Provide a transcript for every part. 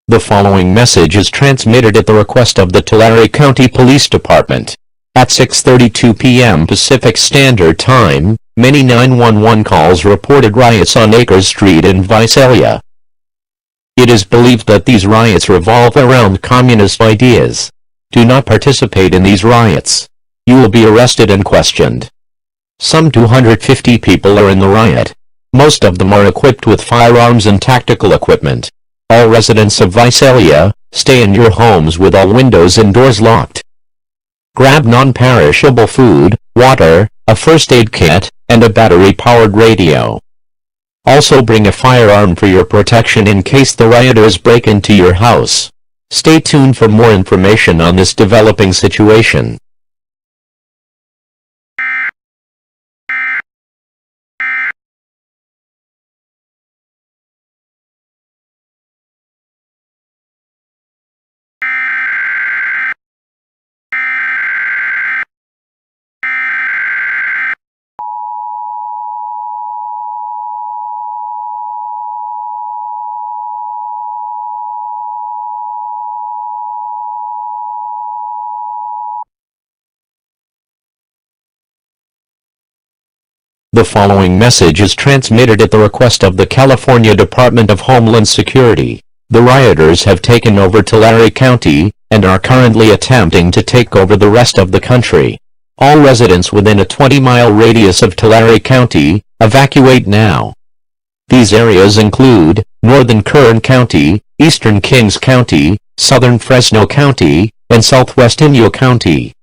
The following message is transmitted at the request of the Tulare County Police Department. At 6:32 p.m. Pacific Standard Time, many 911 calls reported riots on Acres Street in Visalia. It is believed that these riots revolve around communist ideas. Do not participate in these riots. You will be arrested and questioned. Some 250 people are in the riot. Most of them are equipped with firearms and tactical equipment. All residents of Visalia, stay in your homes with all windows and doors locked. Grab non-perishable food, water, a first aid kit, and a battery-powered radio. Also bring a firearm for your protection in case the rioters break into your house. Stay tuned for more information on this developing situation. The following message is transmitted at the request of the California Department of Homeland Security. The rioters have taken over Tulare County, and are currently attempting to take over the rest of the country. All residents within a 20-mile radius of Tulare County, evacuate now. These areas include Northern Kern County, Eastern Kings County, Southern Fresno County, and Southwest Inyo County.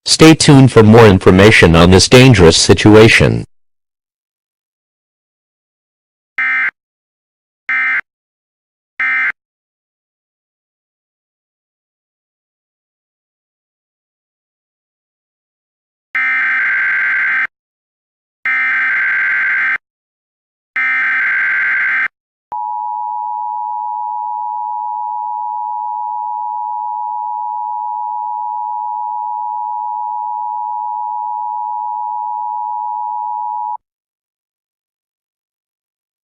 Stay tuned for more information on this dangerous situation.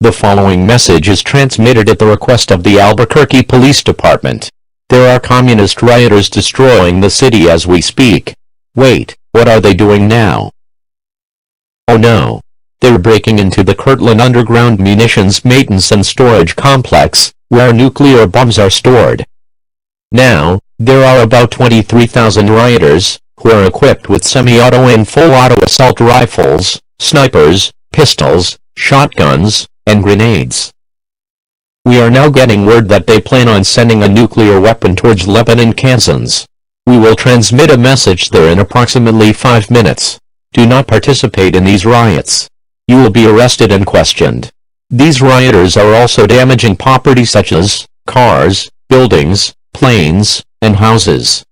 The following message is transmitted at the request of the Albuquerque Police Department. There are communist rioters destroying the city as we speak. Wait, what are they doing now? Oh no! They're breaking into the Kirtland Underground Munitions Maintenance and Storage Complex, where nuclear bombs are stored. Now, there are about 23,000 rioters, who are equipped with semi-auto and full-auto assault rifles, snipers, pistols, shotguns, and grenades. We are now getting word that they plan on sending a nuclear weapon towards Lebanon, Kansas. We will transmit a message there in approximately 5 minutes. Do not participate in these riots. You will be arrested and questioned. These rioters are also damaging property such as cars, buildings, planes, and houses.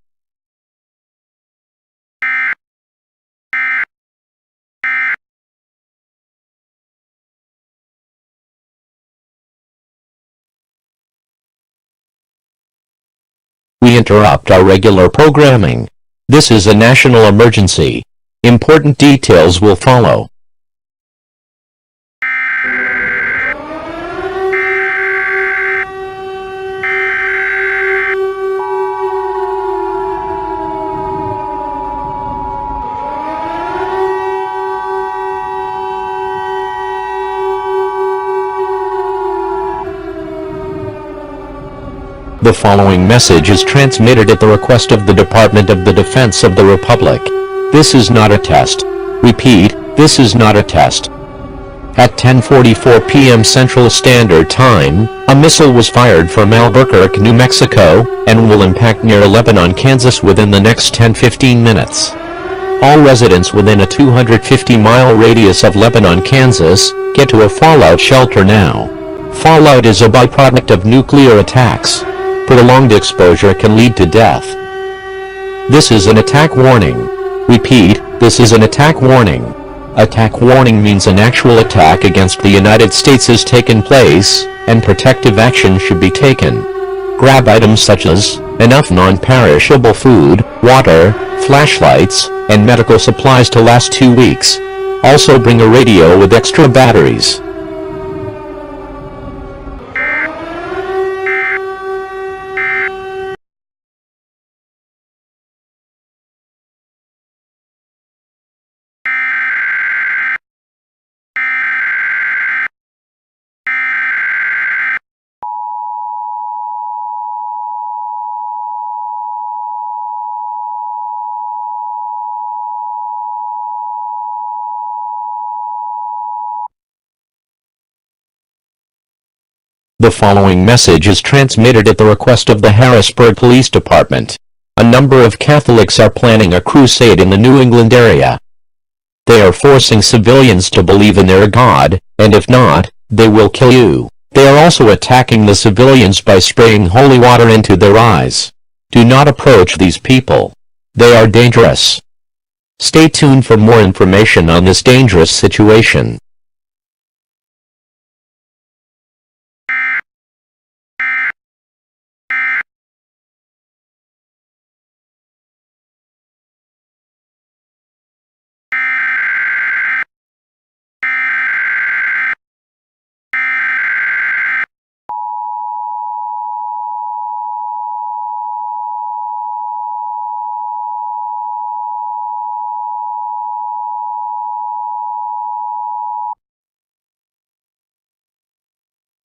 We interrupt our regular programming. This is a national emergency. Important details will follow. The following message is transmitted at the request of the Department of the Defense of the Republic. This is not a test. Repeat, this is not a test. At 10:44 p.m. Central Standard Time, a missile was fired from Albuquerque, New Mexico, and will impact near Lebanon, Kansas within the next 10-15 minutes. All residents within a 250-mile radius of Lebanon, Kansas, get to a fallout shelter now. Fallout is a byproduct of nuclear attacks. Prolonged exposure can lead to death. This is an attack warning. Repeat, this is an attack warning. Attack warning means an actual attack against the United States has taken place, and protective action should be taken. Grab items such as enough non-perishable food, water, flashlights, and medical supplies to last 2 weeks. Also bring a radio with extra batteries. The following message is transmitted at the request of the Harrisburg Police Department. A number of Catholics are planning a crusade in the New England area. They are forcing civilians to believe in their God, and if not, they will kill you. They are also attacking the civilians by spraying holy water into their eyes. Do not approach these people. They are dangerous. Stay tuned for more information on this dangerous situation.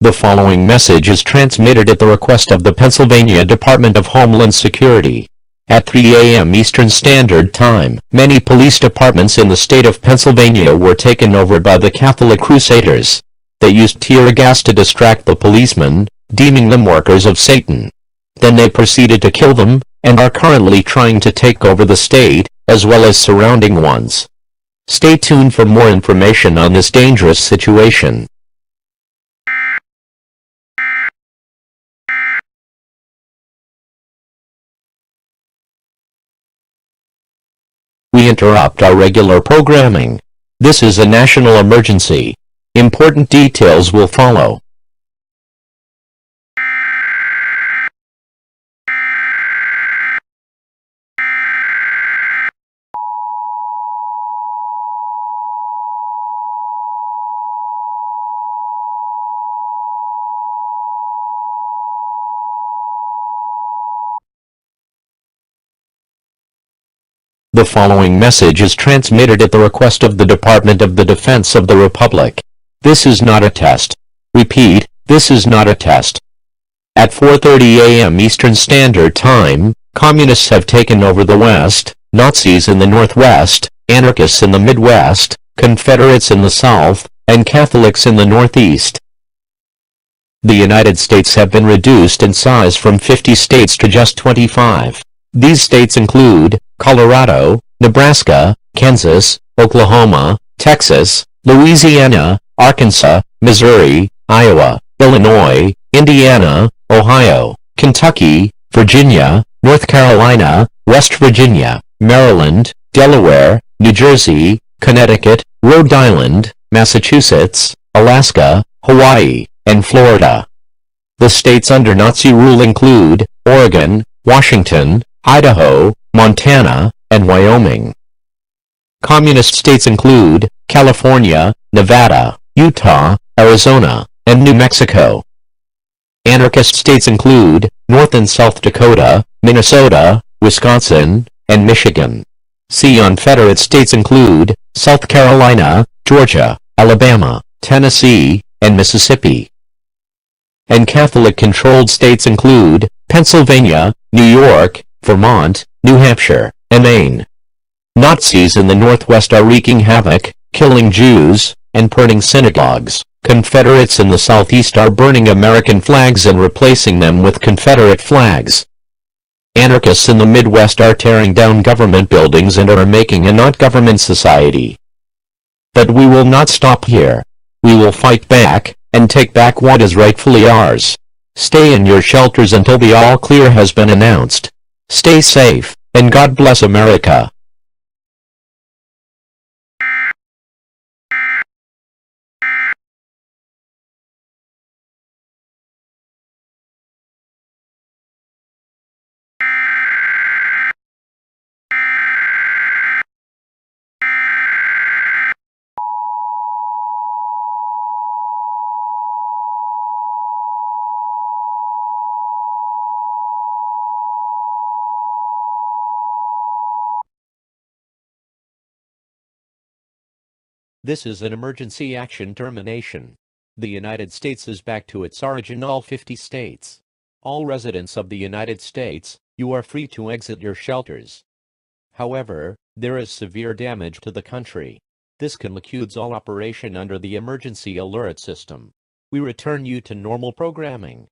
The following message is transmitted at the request of the Pennsylvania Department of Homeland Security. At 3 a.m. Eastern Standard Time, many police departments in the state of Pennsylvania were taken over by the Catholic Crusaders. They used tear gas to distract the policemen, deeming them workers of Satan. Then they proceeded to kill them, and are currently trying to take over the state, as well as surrounding ones. Stay tuned for more information on this dangerous situation. We interrupt our regular programming. This is a national emergency. Important details will follow. The following message is transmitted at the request of the Department of the Defense of the Republic. This is not a test. Repeat, this is not a test. At 4:30 a.m. Eastern Standard Time, Communists have taken over the West, Nazis in the Northwest, Anarchists in the Midwest, Confederates in the South, and Catholics in the Northeast. The United States have been reduced in size from 50 states to just 25. These states include Colorado, Nebraska, Kansas, Oklahoma, Texas, Louisiana, Arkansas, Missouri, Iowa, Illinois, Indiana, Ohio, Kentucky, Virginia, North Carolina, West Virginia, Maryland, Delaware, New Jersey, Connecticut, Rhode Island, Massachusetts, Alaska, Hawaii, and Florida. The states under Nazi rule include Oregon, Washington, Idaho, Montana, and Wyoming. Communist states include California, Nevada, Utah, Arizona, and New Mexico. Anarchist states include North and South Dakota, Minnesota, Wisconsin, and Michigan. Confederate states include South Carolina, Georgia, Alabama, Tennessee, and Mississippi. And Catholic-controlled states include Pennsylvania, New York, Vermont, New Hampshire, and Maine. Nazis in the Northwest are wreaking havoc, killing Jews, and burning synagogues. Confederates in the Southeast are burning American flags and replacing them with Confederate flags. Anarchists in the Midwest are tearing down government buildings and are making a not-government society. But we will not stop here. We will fight back, and take back what is rightfully ours. Stay in your shelters until the all-clear has been announced. Stay safe, and God bless America. This is an emergency action termination. The United States is back to its origin, all 50 states. All residents of the United States, you are free to exit your shelters. However, there is severe damage to the country. This concludes all operation under the emergency alert system. We return you to normal programming.